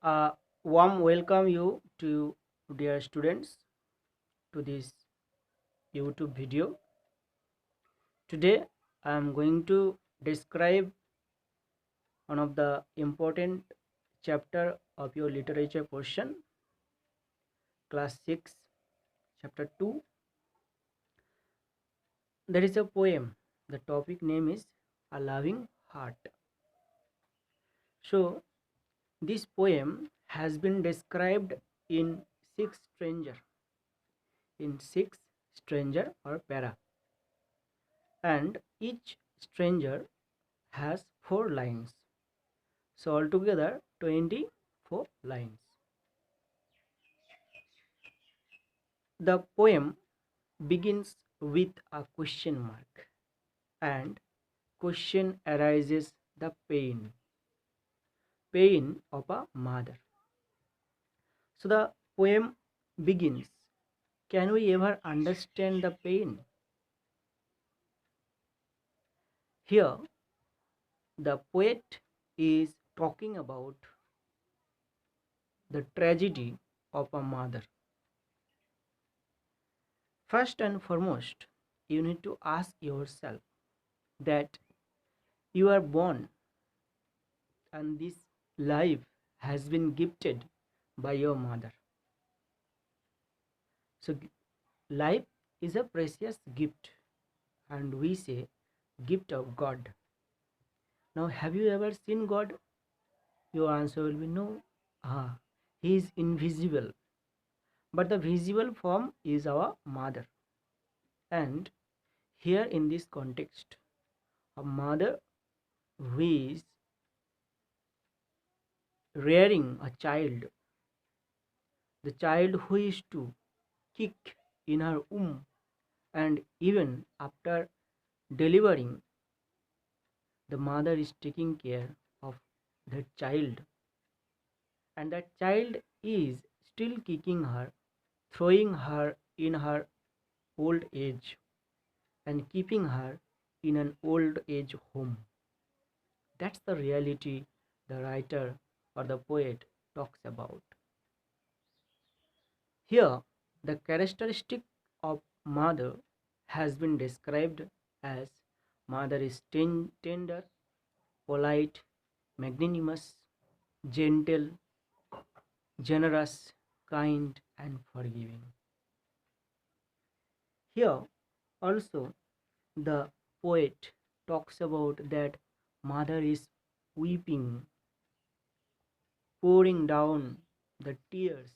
Uh, Warm welcome you to dear students to this YouTube video. Today I am going to describe one of the important chapter of your literature portion, class 6, chapter 2. There is a poem. The topic name is A Loving Heart. So this poem has been described in six stranger in six stranger or para, and each stranger has 4 lines, so altogether 24 lines. The poem begins with a question mark, and question arises the pain of a mother. So the poem begins, can we ever understand the pain? Here the poet is talking about the tragedy of a mother. First and foremost, you need to ask yourself that you are born and this life has been gifted by your mother. So, life is a precious gift, and we say gift of God. Now, have you ever seen God? Your answer will be no. He is invisible, but the visible form is our mother. And here in this context, a mother who is rearing a child, the child who is to kick in her womb, and even after delivering, the mother is taking care of that child, and that child is still kicking her, throwing her in her old age, and keeping her in an old age home. That's the reality the writer or the poet talks about. Here, the characteristic of mother has been described as mother is tender, polite, magnanimous, gentle, generous, kind, and forgiving. Here, also, the poet talks about that mother is weeping, pouring down the tears,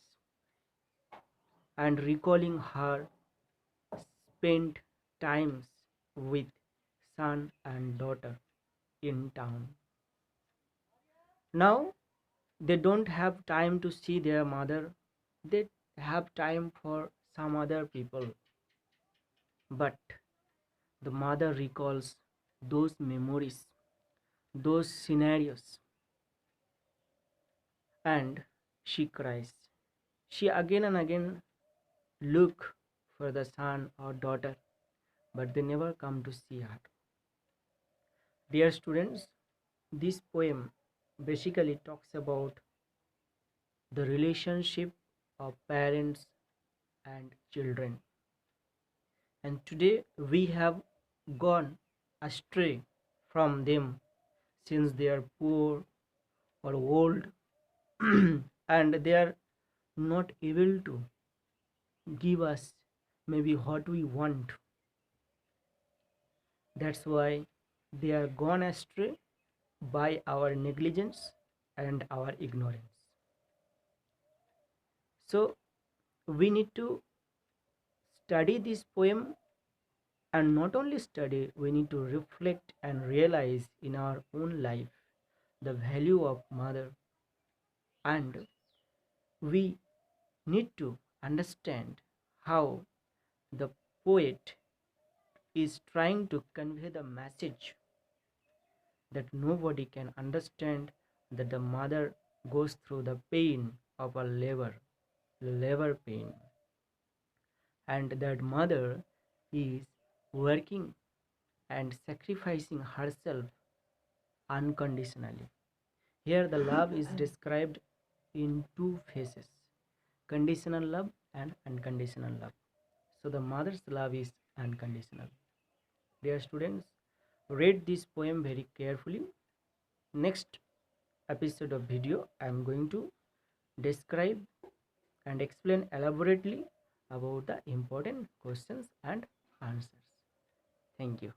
and recalling her spent times with son and daughter in town. Now they don't have time to see their mother, they have time for some other people. But the mother recalls those memories, those scenarios, and she cries. She again and again look for the son or daughter, but they never come to see her. Dear students, this poem basically talks about the relationship of parents and children. And today we have gone astray from them since they are poor or old and they are not able to give us maybe what we want. That's why they are gone astray by our negligence and our ignorance. So we need to study this poem, and not only study, we need to reflect and realize in our own life the value of mother, and we need to understand how the poet is trying to convey the message that nobody can understand that the mother goes through the pain of a labor pain, and that mother is working and sacrificing herself unconditionally. Here the love is described in two phases: conditional love and unconditional love. So the mother's love is unconditional. Dear students, read this poem very carefully. Next episode of video, I am going to describe and explain elaborately about the important questions and answers. Thank you.